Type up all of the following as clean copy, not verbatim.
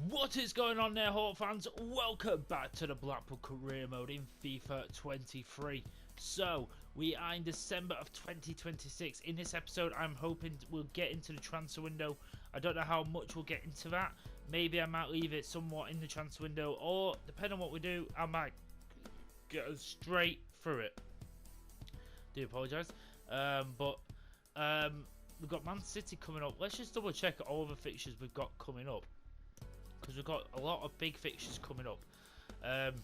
What is going on there, Hawk fans? Welcome back to the Blackpool career mode in FIFA 23. So, we are in December of 2026. In this episode, I'm hoping we'll get into the transfer window. I don't know how much we'll get into that. Maybe I might leave it somewhat in the transfer window, or depending on what we do, I might go straight through it. Do apologise. We've got Man City coming up. Let's just double check all the fixtures we've got coming up, because we've got a lot of big fixtures coming up. As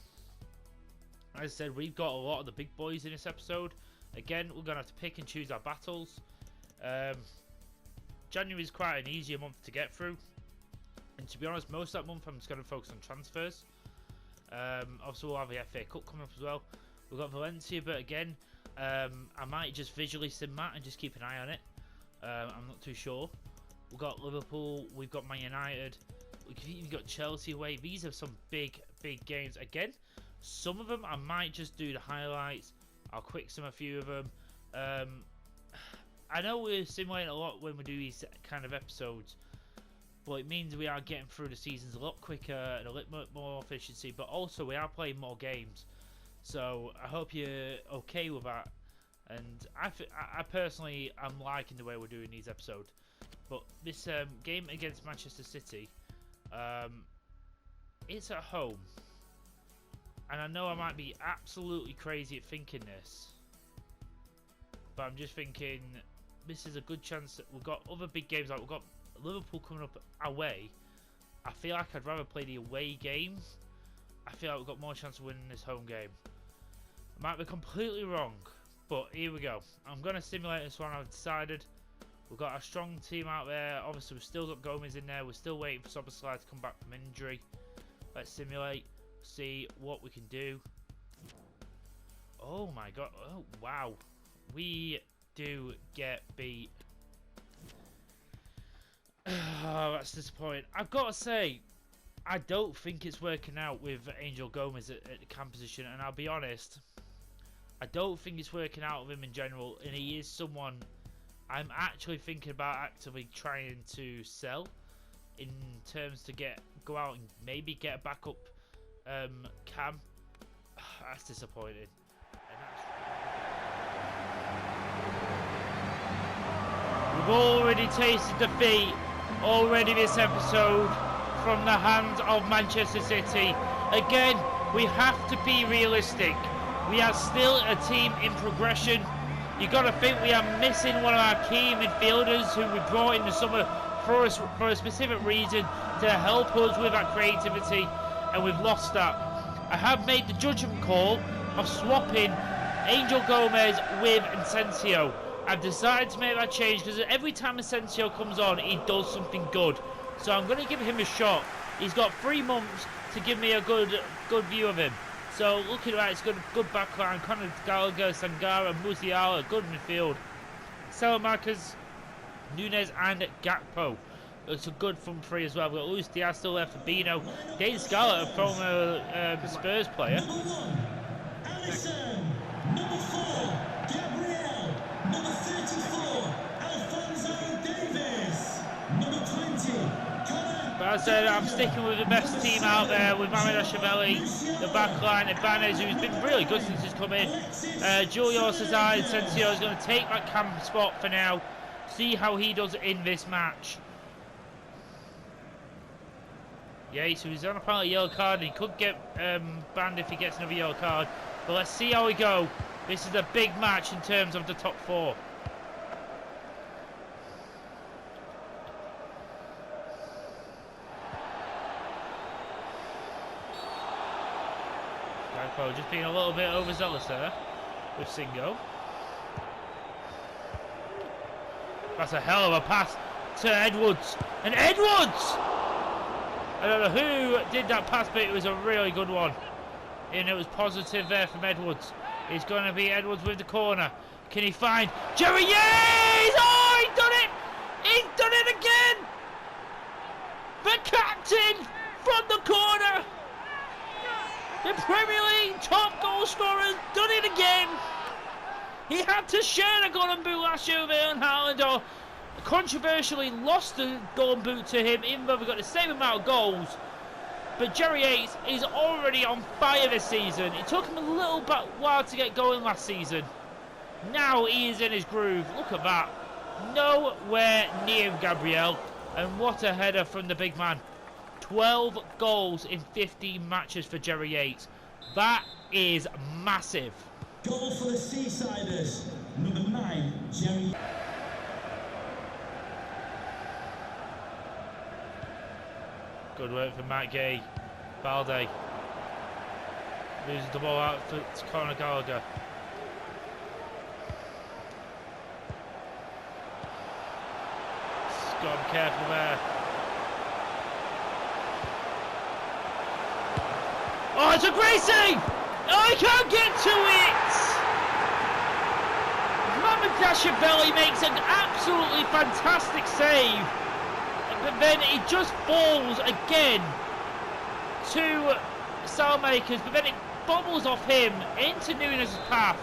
I said, we've got a lot of the big boys in this episode. Again, we're going to have to pick and choose our battles. January is quite an easier month to get through, and to be honest, most of that month I'm just going to focus on transfers. Obviously we'll have the FA Cup coming up as well. We've got Valencia, but again, I might just visually sim that and just keep an eye on it. I'm not too sure. We've got Liverpool, we've got Man United, we've even got Chelsea away. These are some big games. Again, some of them I might just do the highlights. I'll quick sim a few of them. I know we're simulating a lot when we do these kind of episodes, but it means we are getting through the seasons a lot quicker and a little bit more efficiency, but also we are playing more games. So I hope you're okay with that. And I personally am liking the way we're doing these episodes. But this game against Manchester City, it's at home. And I know I might be absolutely crazy at thinking this, but I'm just thinking this is a good chance that we've got other big games. Like we've got Liverpool coming up away. I feel like I'd rather play the away games. I feel like we've got more chance of winning this home game. I might be completely wrong, but here we go. I'm going to simulate this one. I've decided. We've got a strong team out there. Obviously, we've still got Gomez in there. We're still waiting for SUCCESSFULL to come back from injury. Let's simulate, see what we can do. Oh my god. Oh, wow. We do get beat. Oh, that's disappointing. I've got to say, I don't think it's working out with Angel Gomez at the cam position, and I'll be honest, I don't think it's working out with him in general, and he is someone I'm actually thinking about actively trying to sell in terms to go out and maybe get a backup cam. That's disappointing. We've already tasted defeat already this episode from the hands of Manchester City. Again, we have to be realistic. We are still a team in progression. You got to think we are missing one of our key midfielders who we brought in the summer for a specific reason to help us with that creativity, and we've lost that. I have made the judgment call of swapping Angel Gomez with Asensio. I've decided to make that change because every time Asensio comes on, he does something good. So I'm going to give him a shot. He's got 3 months to give me a good view of him. So looking at it, it's good backline. Conor Gallagher, Sangara, Musiala, good midfield. Salamakers, Nunes and Gakpo. It's a good front three as well. We've got Luis Diaz still left for Bino. Gain Scarlett, a former Spurs player. Number 1, Alisson. Number 4, Gabriel. Number 34, Alphonso Davies. Number 20, But as I said, I'm sticking with the best team out there with Mohamed Ashavelli, the back line, Ibanez, who's been really good since he's come in. Julio Cesar Asensio is going to take that cam spot for now. See how he does in this match. Yeah, so he's on apparently a yellow card, and he could get banned if he gets another yellow card. But let's see how we go. This is a big match in terms of the top 4. Just being a little bit overzealous there with Singo. That's a hell of a pass to Edwards. And Edwards! I don't know who did that pass, but it was a really good one. And it was positive there from Edwards. It's going to be Edwards with the corner. Can he find Jerry Yates? Oh, he's done it! He's done it again! The captain from the corner! The Premier League top goal scorer's done it again. He had to share the golden boot last year with Erling Haaland, or controversially lost the golden boot to him, even though we got the same amount of goals. But Jerry Yates is already on fire this season. It took him a little bit while to get going last season. Now he is in his groove. Look at that. Nowhere near Gabriel. And what a header from the big man. 12 goals in 15 matches for Jerry Yates. That is massive. Goal for the Seasiders. Number 9, Jerry. Good work for Matt Gay. Balde. Loses the ball out to Conor Gallagher. Got to be careful there. Oh, it's a great save! Oh, he can't get to it! Mamardashvili makes an absolutely fantastic save. But then it just falls again to Saelmakers, but then it bobbles off him into Nunes' path.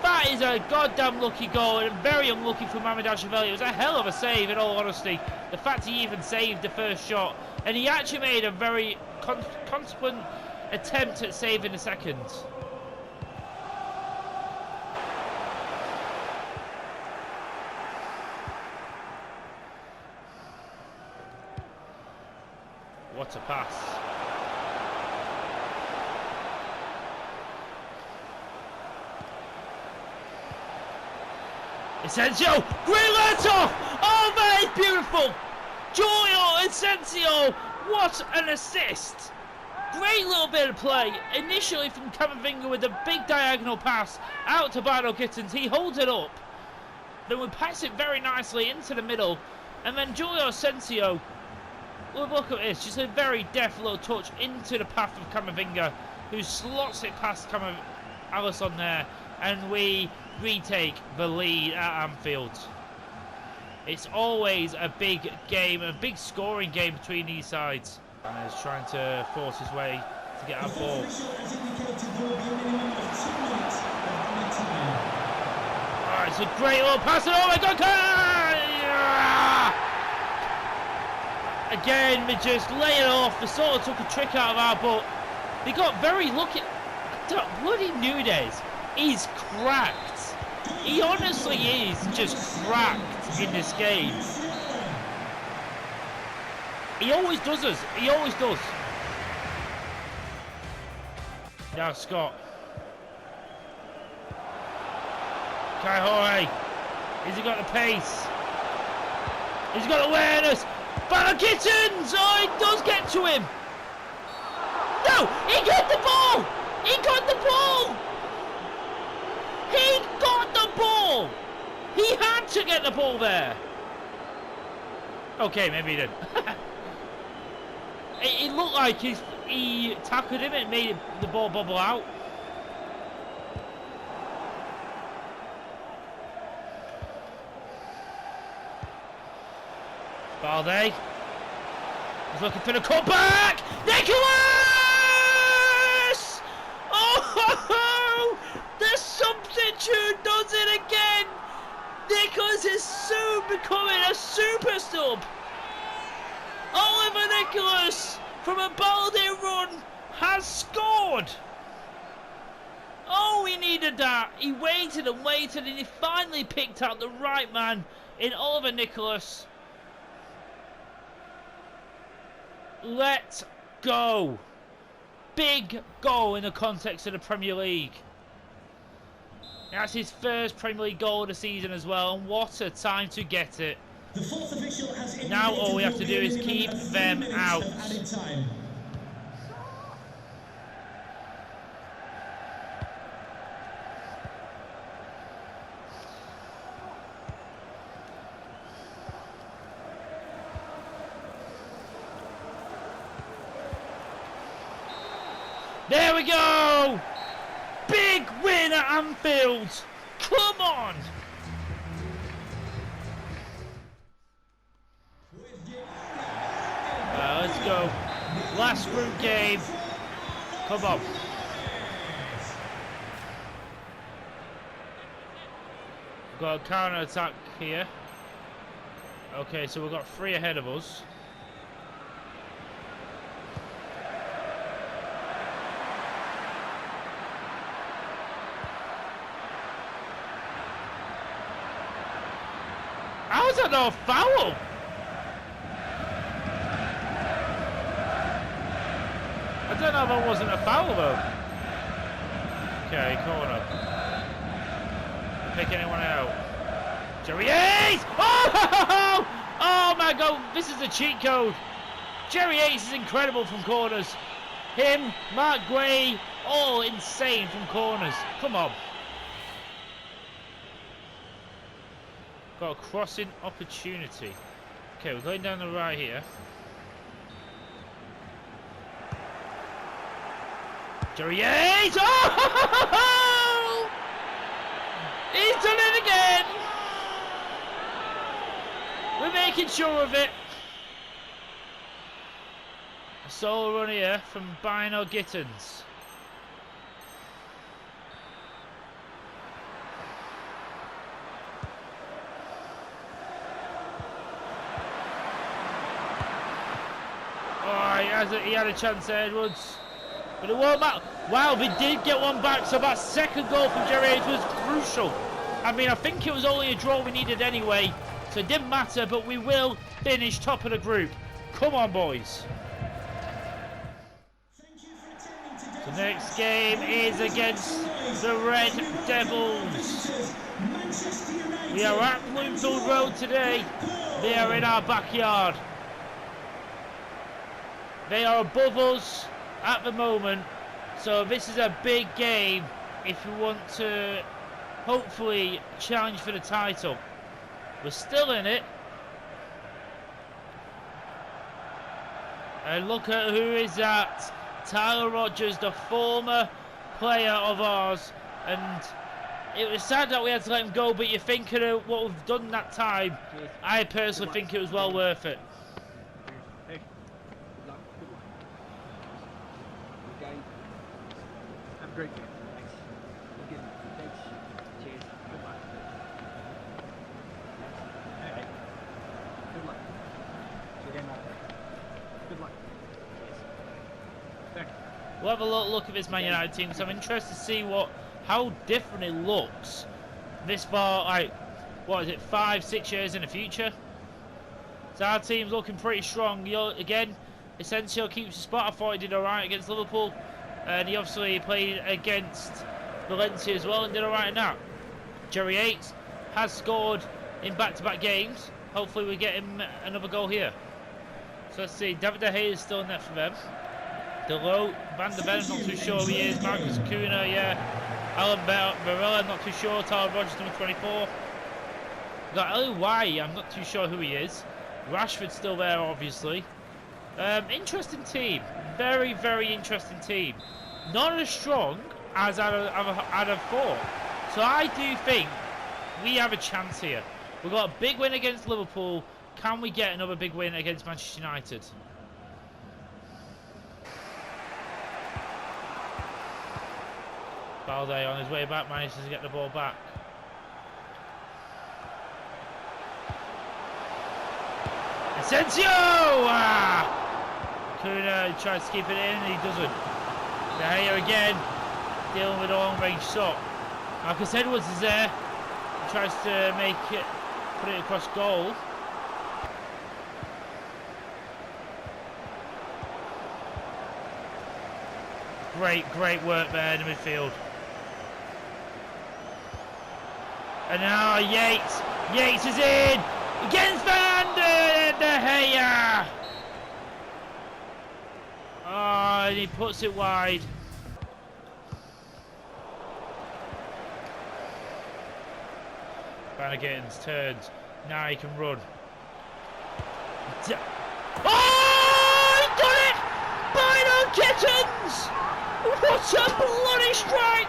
That is a goddamn lucky goal, and very unlucky for Mamardashvili. It was a hell of a save, in all honesty. The fact he even saved the first shot, and he actually made a very consequent attempt at saving the second. What a pass. Asensio, great let off! Oh, that is beautiful! Giulio Asensio, what an assist! Great little bit of play, initially from Camavinga with a big diagonal pass out to Bardo Gittins. He holds it up, then we pass it very nicely into the middle, and then Giulio Asensio, well, look at this, just a very deft little touch into the path of Camavinga, who slots it past Alisson there, and we retake the lead at Anfield. It's always a big game, a big scoring game between these sides. And is trying to force his way to get our ball. Alright, it's a great little pass, and oh my god! Again, we just lay it off. They sort of took a trick out of our butt. They got very lucky. Bloody Nunes is cracked. He honestly is just cracked in this game. He always does us. He always does. Now Scott. Kai Jorge. Has he got the pace? He's got awareness. Bardo Gittins! Oh, he does get to him. No! He got the ball! He got the ball! He got the ball! He had to get the ball there. Okay, maybe he didn't. It looked like he tackled him and made the ball bubble out. Balde is looking for the cutback. Nicholas! Oh, the substitute does it again. Nicholas is soon becoming a super sub. Oliver Nicholas, from a Balde run, has scored. Oh, he needed that. He waited and waited, and he finally picked out the right man in Oliver Nicholas. Let's go. Big goal in the context of the Premier League. That's his first Premier League goal of the season as well, and what a time to get it. The fourth official has Now all we have to do is keep them out. There we go! Big win at Anfield! Come on! Let's go. Last group game. Come on. We've got a counter attack here. Okay, so we've got 3 ahead of us. How is that not a foul? I don't know if that wasn't a foul though. Okay, corner. Pick anyone out. Jerry Yates! Oh! Oh my god, this is a cheat code. Jerry Yates is incredible from corners. Him, Mark Gray, all insane from corners. Come on. Got a crossing opportunity. Okay, we're going down the right here. Jerry Yates! Oh! He's done it again! We're making sure of it. A solo run here from Bino Gittins. He had a chance there, Edwards. But it won't matter. Wow, we did get one back, so that second goal from Jerry Yates was crucial. I mean, I think it was only a draw we needed anyway, so it didn't matter, but we will finish top of the group. Come on, boys. The next game is against the Red Devils. We are at Bloomfield Road today. They are in our backyard. They are above us at the moment, so this is a big game if you want to hopefully challenge for the title. We're still in it. And look at who is that. Tyler Rogers, the former player of ours, and it was sad that we had to let him go, but you think of what we've done that time, I personally think it was well worth it. Great game. Thanks. Thanks. Cheers. Good luck. All right. Good luck. Good game out there. Good luck. Cheers. Thank you. We'll have a look at this Man United team, so I'm interested to see how different it looks this far, like, what is it, 5-6 years in the future. So our team's looking pretty strong. Again, Asensio keeps his spot. I thought he did alright against Liverpool. And he obviously played against Valencia as well and did alright in that. Jerry Yates has scored in back-to-back games. Hopefully we get him another goal here. So let's see. David De Gea is still in there for them. Delo, Van der Ven, not too sure who he is. Marcus Acuna, yeah. Alan Barella, not too sure. Tyler Rogers, number 24. We've got L.Y., I'm not too sure who he is. Rashford's still there, obviously. Interesting team. Very, very interesting team. Not as strong as I'd have thought. So I do think we have a chance here. We've got a big win against Liverpool. Can we get another big win against Manchester United? Balde on his way back manages to get the ball back. Asensio! Kuna tries to keep it in, and he doesn't. De Gea again, dealing with a long-range shot. Marcus Edwards is there. He tries to put it across goal. Great work there in the midfield. And now Yates. Yates is in against Van De Gea. Oh, and he puts it wide. Bannigan's turns. Now he can run. Oh, he done it! Bino Kittens! What a bloody strike!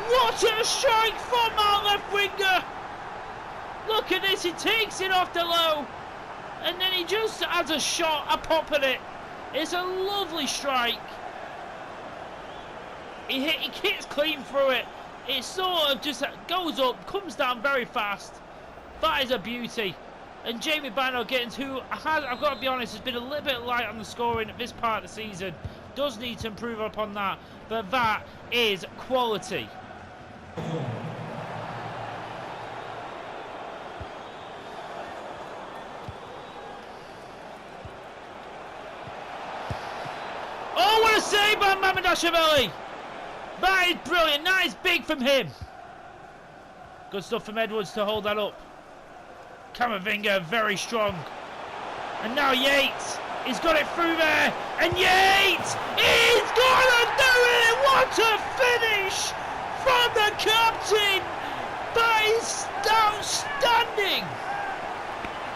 What a strike from our left winger! Look at this, he takes it off the low, and then he just adds a shot, a pop at it. It's a lovely strike. He hits clean through it. It sort of just goes up, comes down very fast, That is a beauty. And Jamie Bino getting two, I've got to be honest, has been a little bit light on the scoring at this part of the season. Does need to improve upon that, but that is quality. Oh, what a save by Mamardashvili! That is brilliant. That is big from him. Good stuff from Edwards to hold that up. Camavinga very strong. And now Yates. He's got it through there. And Yates is gonna do it. What a finish from the captain. That is outstanding.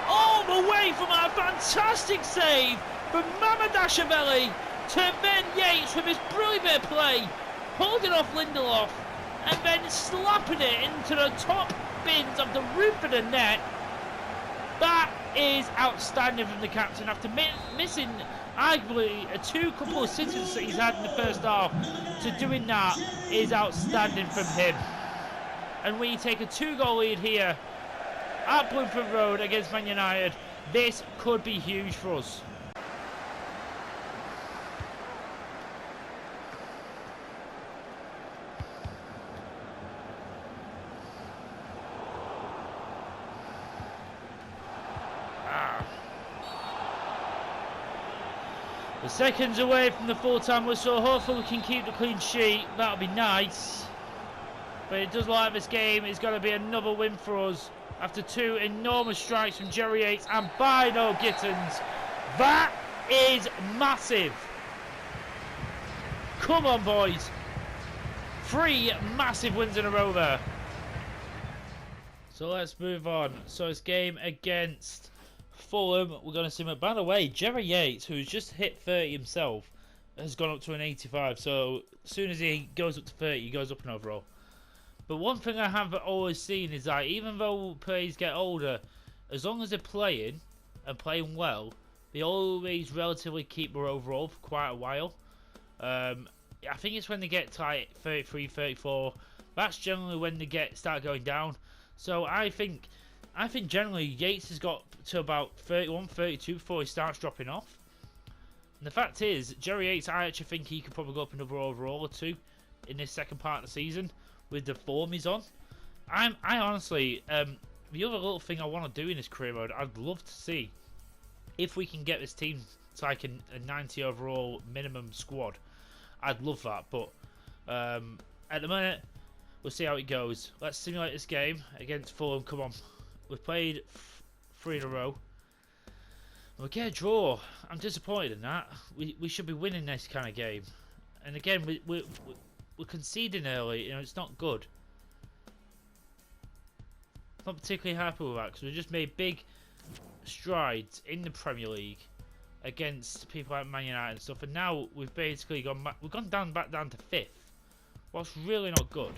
All the way from a fantastic save from Mamardashvili to Ben Yates with his brilliant bit of play. Holding off Lindelof and then slapping it into the top bins of the roof of the net. That is outstanding from the captain after missing arguably a couple of sittings that he's had in the first half. To doing that is outstanding from him. And when you take a 2-goal lead here at Bloomfield Road against Man United, this could be huge for us. The seconds away from the full-time whistle. Hopefully we can keep the clean sheet. That would be nice. But it does look like this game is going to be another win for us after two enormous strikes from Jerry Yates and Bino Gittins. That is massive. Come on, boys. 3 massive wins in a row there. So let's move on. So it's game against Fulham. We're going to see him. By the way, Jerry Yates, who's just hit 30 himself, has gone up to an 85. So as soon as he goes up to 30, he goes up in overall. But one thing I have always seen is that even though players get older, as long as they're playing and playing well, they always relatively keep their overall for quite a while. I think it's when they get to like 33, 34. That's generally when they start going down. So I think generally Yates has got to about 31, 32 before he starts dropping off. And the fact is, Jerry Yates, I actually think he could probably go up another overall or 2 in this second part of the season with the form he's on. I honestly, the other little thing I want to do in this career mode, I'd love to see if we can get this team to like a 90 overall minimum squad. I'd love that, but at the minute, we'll see how it goes. Let's simulate this game against Fulham. Come on. We've played 3 in a row. We get a draw. I'm disappointed in that. We should be winning this kind of game. And again, we're conceding early. You know, it's not good. Not particularly happy with that because we just made big strides in the Premier League against people like Man United and stuff. And now we've basically gone back. We've gone back down to 5th. What's really not good.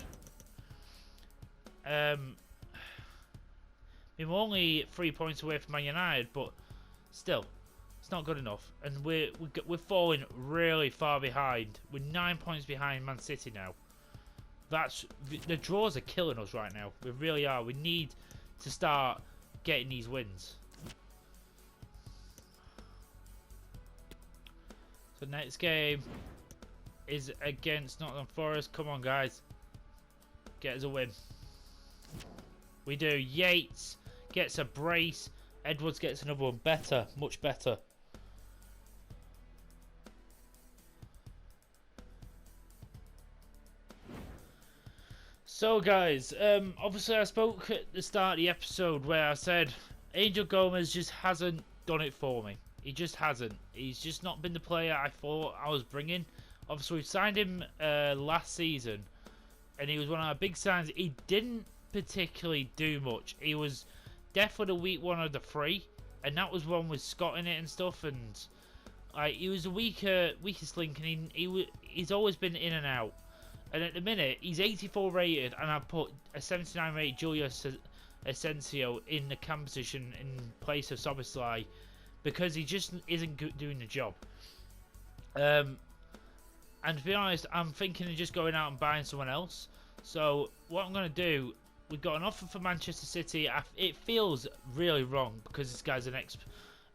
We're only 3 points away from Man United, but still, it's not good enough. And we're falling really far behind. We're 9 points behind Man City now. The draws are killing us right now. We really are. We need to start getting these wins. So next game is against Nottingham Forest. Come on, guys. Get us a win. We do. Yates gets a brace. Edwards gets another one. Better. Much better. So, guys, obviously I spoke at the start of the episode where I said Angel Gomez just hasn't done it for me. He just hasn't. He's just not been the player I thought I was bringing. Obviously, we signed him last season, and he was one of our big signs. He didn't particularly do much. He was definitely the weak one of the 3, and that was one with Scott in it and stuff. And he was the weakest link, and he's always been in and out. And at the minute, he's 84 rated, and I put a 79 rated Julio Asensio in the cam position in place of Szoboszlai because he just isn't doing the job. And to be honest, I'm thinking of just going out and buying someone else. So what I'm going to do we got an offer for Manchester City. It feels really wrong because this guy's an ex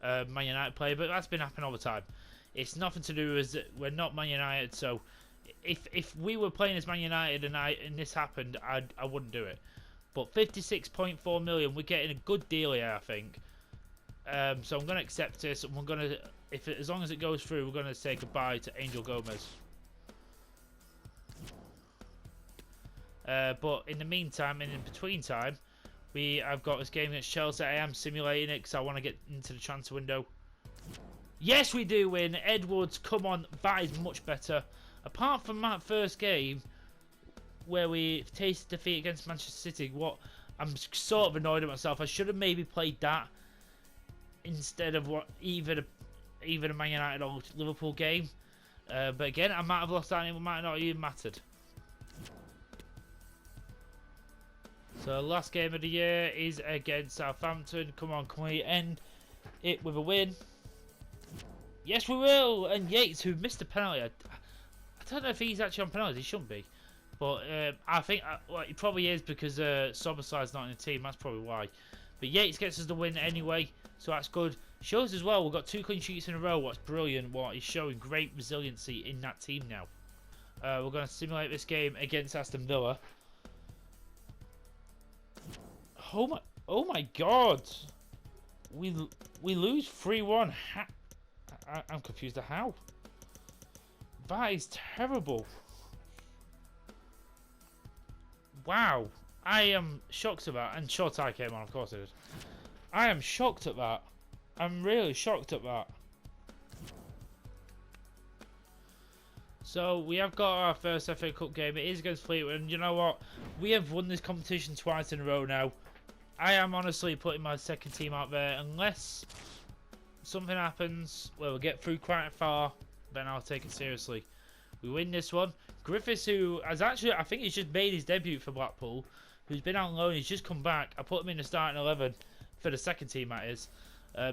Man United player, but that's been happening all the time. It's nothing to do with we're not Man United, so if we were playing as Man United and this happened, I wouldn't do it. But 56.4 million, we're getting a good deal here, I think. So I'm going to accept this, and we're going to, as long as it goes through, we're going to say goodbye to Angel Gomez. But in the meantime, and in between time, I've got this game against Chelsea. I am simulating it because I want to get into the transfer window. Yes, we do win. Edwards, come on, that is much better. Apart from that first game, where we tasted defeat against Manchester City, I'm sort of annoyed at myself. I should have maybe played that instead of either a Man United or Liverpool game. But again, I might have lost that and it might not even mattered. So last game of the year is against Southampton. Come on, can we end it with a win? Yes, we will. And Yates, who missed a penalty. I don't know if he's actually on penalties. He shouldn't be. But I think well, he probably is because Szoboszlai's not in the team. That's probably why. But Yates gets us the win anyway, so that's good. Shows as well we've got 2 clean sheets in a row. What's brilliant. He's showing great resiliency in that team now. We're going to simulate this game against Aston Villa. Oh my God! We lose 3-1. I'm confused at how. That is terrible. Wow, I am shocked at that. And short tie came on, of course it is. I am shocked at that. I'm really shocked at that. So we have got our first FA Cup game. It is against Fleetwood, and you know what? We have won this competition twice in a row now. I am honestly putting my second team out there unless something happens where we get through quite far. Then I'll take it seriously. We win this one. Griffiths, who has actually, I think he's just made his debut for Blackpool, who's been out on loan, he's just come back. I put him in the starting 11 for the second team, that is.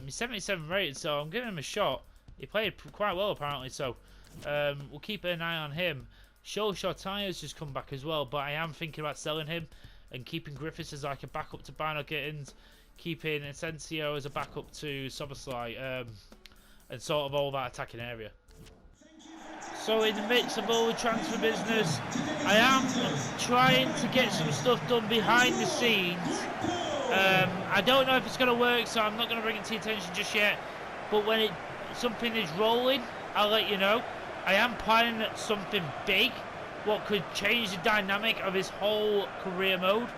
He's 77 rated, so I'm giving him a shot. He played quite well, apparently, so we'll keep an eye on him. Szoboszlai has just come back as well, but I am thinking about selling him and keeping Griffiths as like a backup to Bino Gittins, keeping Asensio as a backup to Szoboszlai, and sort of all that attacking area. So in the midst of all the transfer business, I am trying to get some stuff done behind the scenes. I don't know if it's going to work, so I'm not going to bring it to your attention just yet. But when something is rolling, I'll let you know. I am planning something big, what could change the dynamic of his whole career mode.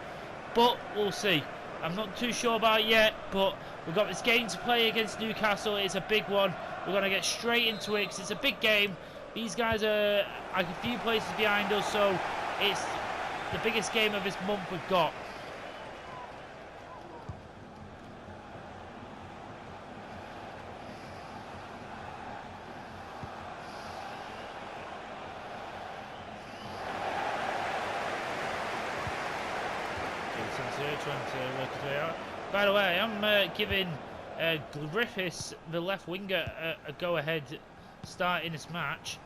But we'll see. I'm not too sure about it yet, but we've got this game to play against Newcastle. It's a big one. We're going to get straight into it because it's a big game. These guys are like a few places behind us, so it's the biggest game of this month we've got. Trying to work his way out. By the way, I'm giving Griffiths, the left winger, a go-ahead start in this match.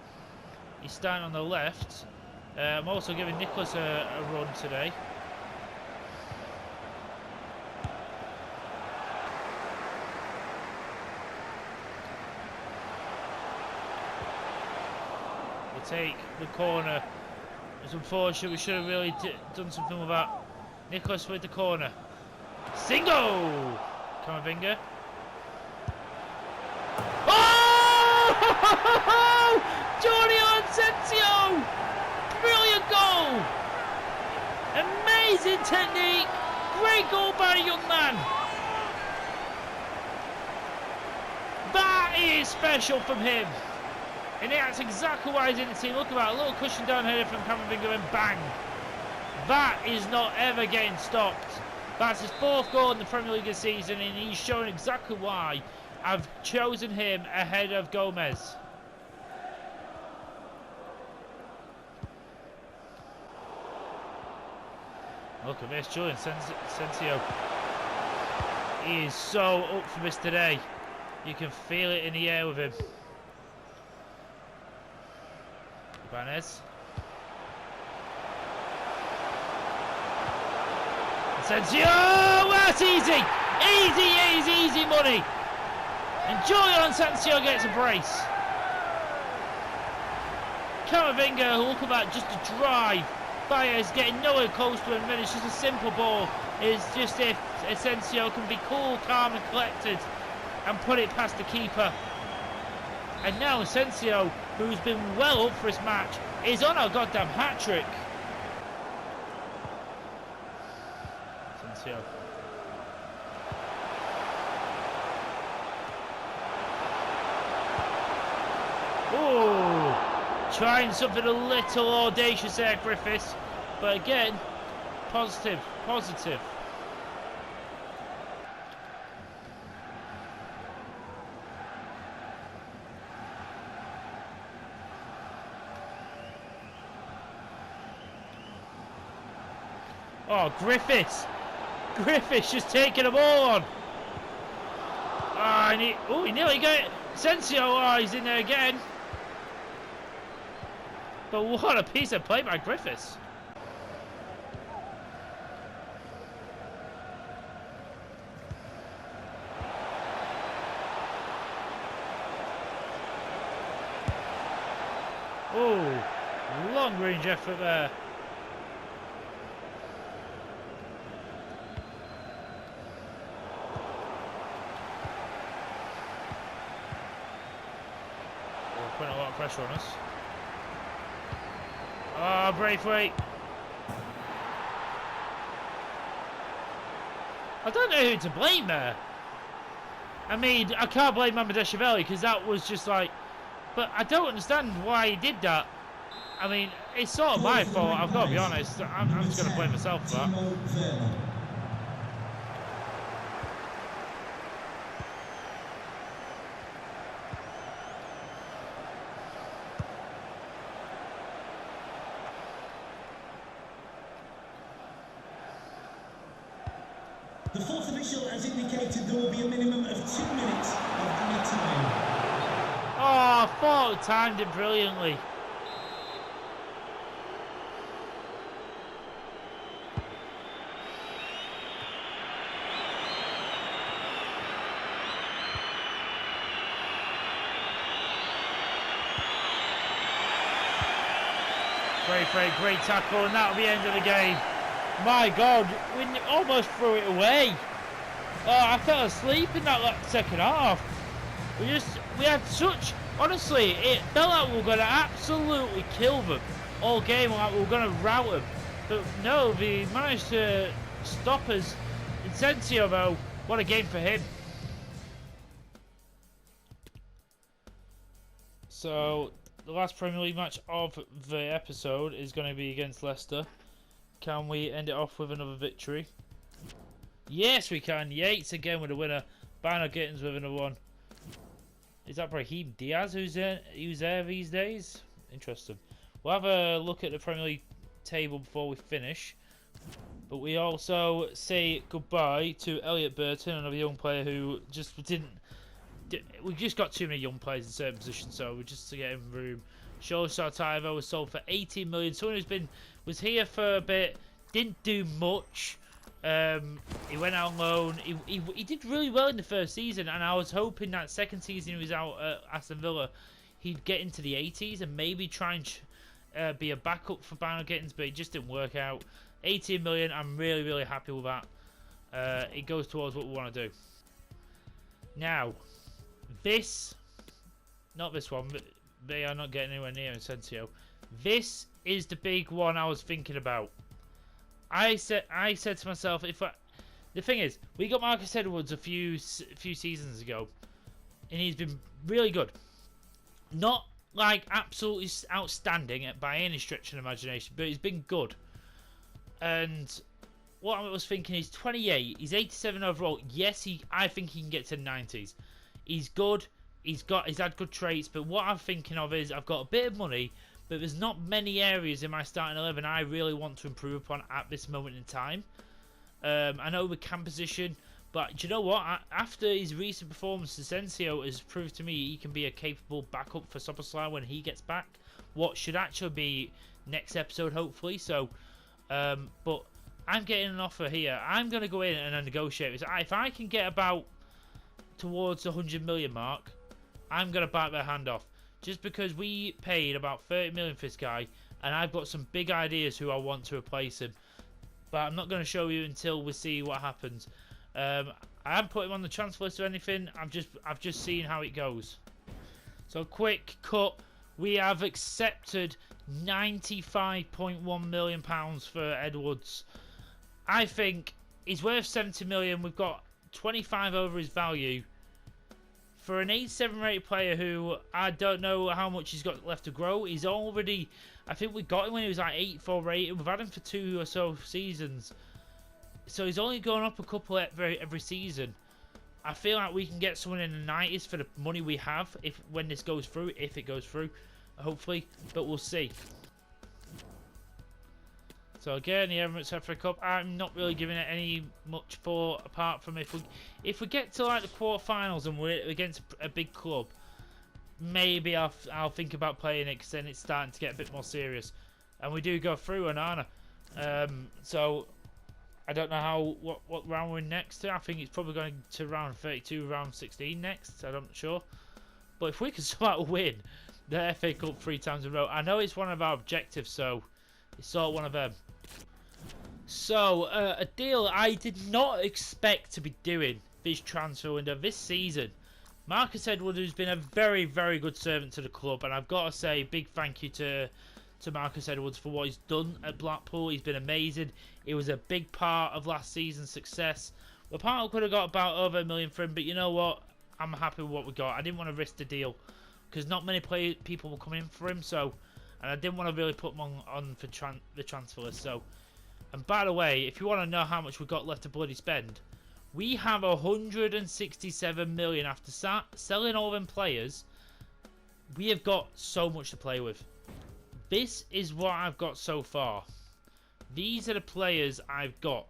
He's starting on the left. I'm also giving Nicholas a run today. We'll take the corner. It's unfortunate. We should have really done something with that. Nicholas with the corner. Singo! Camavinga. Oh! Giorgio Asensio! Brilliant goal! Amazing technique! Great goal by a young man! That is special from him! And that's exactly why he's in the team. Look at that, a little cushion down header from Camavinga and bang! That is not ever getting stopped. That's his 4th goal in the Premier League this season, and he's shown exactly why I've chosen him ahead of Gomez. Look at this, Julian Asensio. He is so up for this today. You can feel it in the air with him. Ibanez. Asensio! Oh, that's easy! Easy money! And Julian Asensio gets a brace. Camavinga, look at that, just a drive. Baez getting nowhere close to him, and it's just a simple ball. It's just if Asensio can be cool, calm and collected and put it past the keeper. And now Asensio, who's been well up for his match, is on a goddamn hat-trick. Asensio. Oh, trying something a little audacious there, Griffiths. But again, positive. Oh, Griffiths just taking the ball on. Oh, he nearly got it. Asensio, oh, he's in there again. But what a piece of play by Griffiths. Oh, long range effort there. Putting a lot of pressure on us. Oh, Braithwaite. I don't know who to blame there. I mean, I can't blame Mamadashvili because that was just like... But I don't understand why he did that. I mean, it's sort of my fault, I've got to be honest. I'm just going to blame myself for that. The fourth official has indicated there will be a minimum of 2 minutes of added time. Oh, I thought I timed it brilliantly. Great tackle, and that'll be the end of the game. My God, we almost threw it away. Oh, I fell asleep in that second half. We had such, honestly, it felt like we were going to absolutely kill them all game, like we were going to rout them. But no, we managed to stop us. Asensio, though, what a game for him. So, the last Premier League match of the episode is going to be against Leicester. Can we end it off with another victory? Yes, we can. Yates again with a winner. Bino Gittins with another one. Is that Brahim Diaz who's there these days? Interesting. We'll have a look at the Premier League table before we finish. But we also say goodbye to Elliot Burton, another young player who just didn't... We just got too many young players in certain positions, so we're just to get him room. Shola Sartaiva was sold for 18 million. Someone who's was here for a bit, didn't do much. He went out on loan. He did really well in the first season, and I was hoping that second season he was out at Aston Villa, he'd get into the 80s and maybe try and be a backup for Bino Gittins, but it just didn't work out. 18 million, I'm really happy with that. It goes towards what we want to do. Now, not this one, but they are not getting anywhere near Asensio. This is the big one I was thinking about. I said to myself, the thing is, we got Marcus Edwards a few seasons ago, and he's been really good. Not like absolutely outstanding by any stretch of imagination, but he's been good. And what I was thinking is 28, he's 87 overall. Yes, I think he can get to the 90s. He's good. He's had good traits, but what I'm thinking of is I've got a bit of money, but there's not many areas in my starting 11 I really want to improve upon at this moment in time. I know the cam position, but do you know what? After his recent performance, Asensio has proved to me he can be a capable backup for SUCCESSFULL when he gets back. What should actually be next episode, hopefully. So, but I'm getting an offer here. I'm going to go in and negotiate. If I can get about towards the 100 million mark, I'm going to bite their hand off. Just because we paid about 30 million for this guy, and I've got some big ideas who I want to replace him. But I'm not going to show you until we see what happens. I haven't put him on the transfer list or anything. I've just seen how it goes. So quick cut. We have accepted £95.1 million for Edwards. I think he's worth 70 million. We've got 25 over his value. For an 87 rated player who I don't know how much he's got left to grow. He's already, I think we got him when he was like 84 rated. We've had him for 2 or so seasons. So he's only going up a couple every season. I feel like we can get someone in the 90s for the money we have when this goes through, if it goes through, hopefully, but we'll see. So again, the Emirates FA Cup, I'm not really giving it any much for, apart from if we get to like the quarterfinals and we're against a big club, maybe I'll think about playing it, because then it's starting to get a bit more serious. And we do go through Onana. So I don't know what round we're in next to. I think it's probably going to round 32, round 16 next. I'm not sure. But if we can somehow win the FA Cup 3 times in a row, I know it's one of our objectives, so it's sort of one of them. So, a deal I did not expect to be doing this transfer window this season. Marcus Edwards has been a very, very good servant to the club, and I've got to say big thank you to Marcus Edwards for what he's done at Blackpool. He's been amazing. He was a big part of last season's success. We probably could have got about over $1 million for him, but you know what? I'm happy with what we got. I didn't want to risk the deal because not many people were coming in for him, so, and I didn't want to really put him on for the transfer list. So, and by the way, if you want to know how much we got left to bloody spend, we have 167 million after selling all them players. We have got so much to play with. This is what I've got so far. These are the players I've got.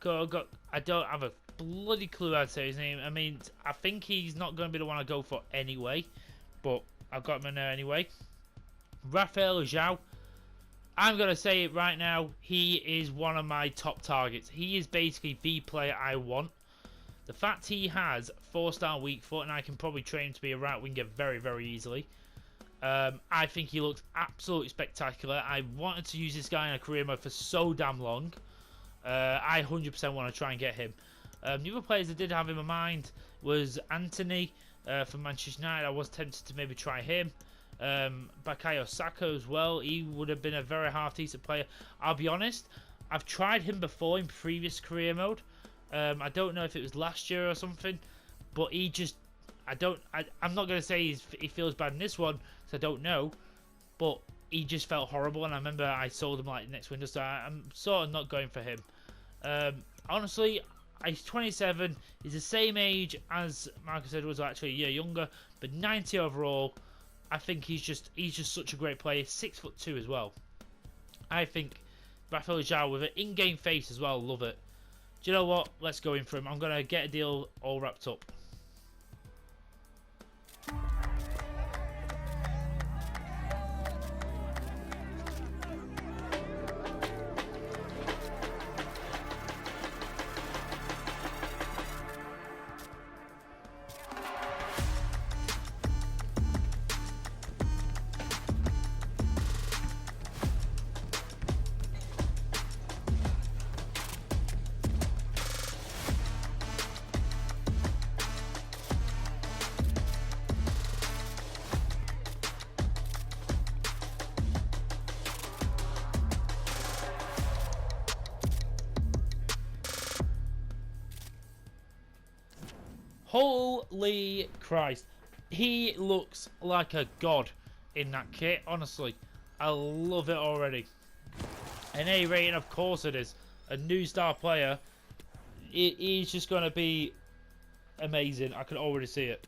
I don't have a bloody clue how to say his name. I mean, I think he's not going to be the one I go for anyway, but I've got him in there anyway. Rafael Leão. I'm going to say it right now. He is one of my top targets. He is basically the player I want. The fact he has 4-star weak foot, and I can probably train him to be a right winger very, very easily. I think he looks absolutely spectacular. I wanted to use this guy in a career mode for so damn long. I 100% want to try and get him. The other players I did have in my mind was Anthony from Manchester United. I was tempted to maybe try him. Bukayo Saka as well. He would have been a very half-decent player. I'll be honest, I've tried him before in previous career mode. I don't know if it was last year or something, but he just, I'm not going to say he feels bad in this one, because I don't know, but he just felt horrible, and I remember I sold him like next window, so I'm sort of not going for him. Honestly, he's 27, he's the same age as Marcus Edwards, actually a year younger, but 90 overall. I think he's just such a great player. 6'2" as well. I think Rafael Leão with an in-game face as well. Love it. Do you know what? Let's go in for him. I'm gonna get a deal all wrapped up. Holy Christ. He looks like a god in that kit, honestly. I love it already. An A rating, of course it is. A new star player. He's just going to be amazing. I can already see it.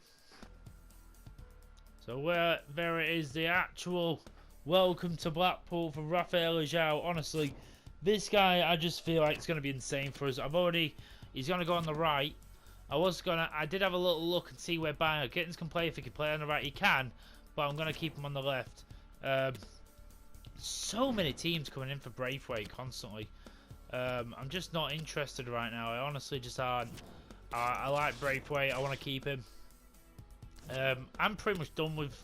So there it is, the actual welcome to Blackpool for Rafael Leão. Honestly, this guy, I just feel like it's going to be insane for us. He's going to go on the right. I did have a little look and see where Bayern Gittins can play. If he can play on the right, he can. But I'm going to keep him on the left. So many teams coming in for Braithwaite constantly. I'm just not interested right now. I honestly just aren't. I like Braithwaite. I want to keep him. I'm pretty much done with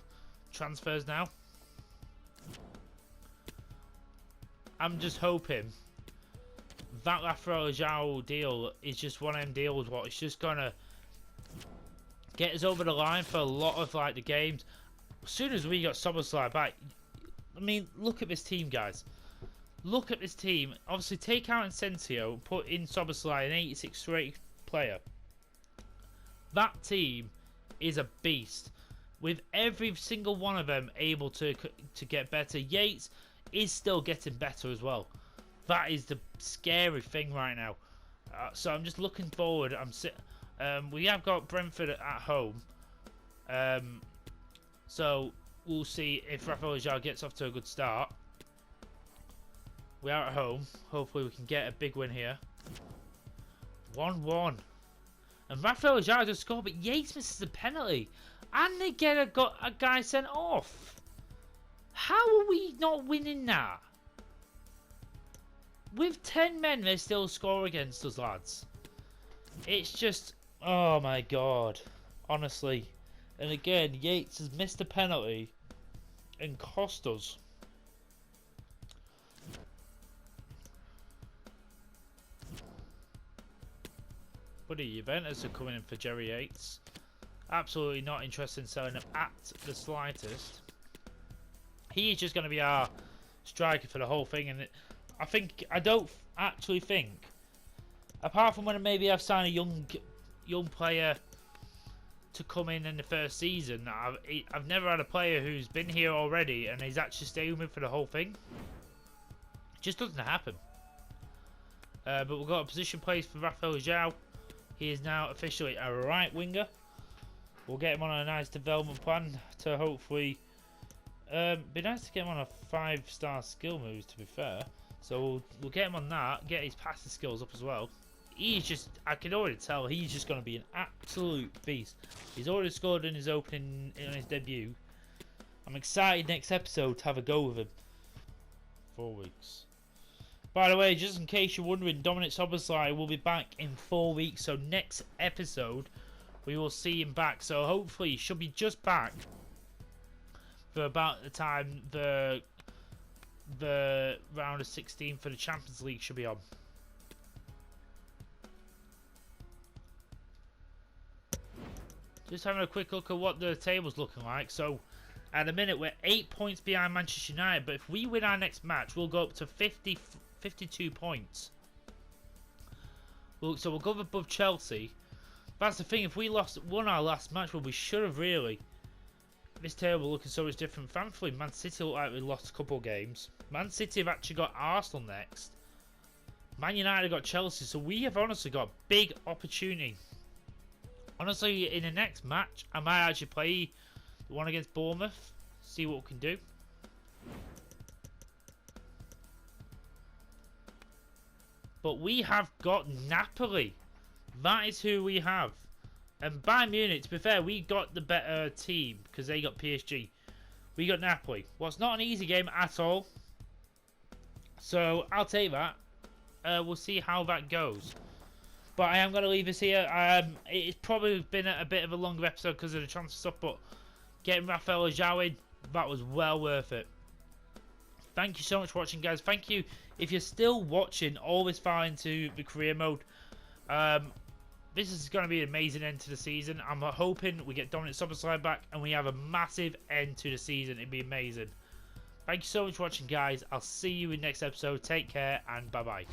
transfers now. I'm just hoping that Rafael Leao deal is just one of them deals what it's just gonna get us over the line for a lot of like the games. As soon as we got SUCCESSFULL back, I mean, look at this team, guys. Look at this team. Obviously, take out Incensio, put in SUCCESSFULL, an 86 rated player. That team is a beast. With every single one of them able to get better. Yates is still getting better as well. That is the scary thing right now. So I'm just looking forward. We have got Brentford at home. So we'll see if Rafael Leao gets off to a good start. We are at home. Hopefully we can get a big win here. 1-1. And Rafael Leao just scored, but Yates misses a penalty. And they get a guy sent off. How are we not winning that? With 10 men, they still score against us, lads. It's just... Oh, my God. Honestly. And again, Yates has missed a penalty and cost us. Buddy, Juventus are coming in for Jerry Yates. Absolutely not interested in selling him at the slightest. He's just going to be our striker for the whole thing, and I don't actually think, apart from when maybe I've signed a young player to come in the first season, I've never had a player who's been here already and he's actually stayed with me for the whole thing. It just doesn't happen. But we've got a position placed for Rafael Leao. He is now officially a right winger. We'll get him on a nice development plan to hopefully... be nice to get him on a 5-star skill moves, to be fair. So we'll get him on that, get his passing skills up as well. He's just, I can already tell, he's just going to be an absolute beast. He's already scored in his debut. I'm excited next episode to have a go with him. 4 weeks. By the way, just in case you're wondering, Dominic SUCCESSFULL will be back in 4 weeks. So next episode, we will see him back. So hopefully he should be just back for about the time the round of 16 for the Champions League should be on. Just having a quick look at what the table's looking like. So at the minute we're 8 points behind Manchester United, but if we win our next match, we'll go up to 52 points. So we'll go above Chelsea. That's the thing, if we won our last match, well, we should have really. This table looking so much different. Thankfully, Man City look like we lost a couple of games. Man City have actually got Arsenal next. Man United have got Chelsea, so we have honestly got a big opportunity. Honestly, in the next match, I might actually play the one against Bournemouth, see what we can do. But we have got Napoli. That is who we have. And Bayern Munich, to be fair, we got the better team because they got PSG. We got Napoli. Well, it's not an easy game at all. So, I'll take that. We'll see how that goes. But I am going to leave this here. It's probably been a bit of a longer episode because of the transfer stuff. But getting Rafael Leao in, that was well worth it. Thank you so much for watching, guys. Thank you if you're still watching all this far into the career mode. This is going to be an amazing end to the season. I'm hoping we get Dominic SUCCESSFULL back and we have a massive end to the season. It'd be amazing. Thank you so much for watching, guys. I'll see you in the next episode. Take care and bye-bye.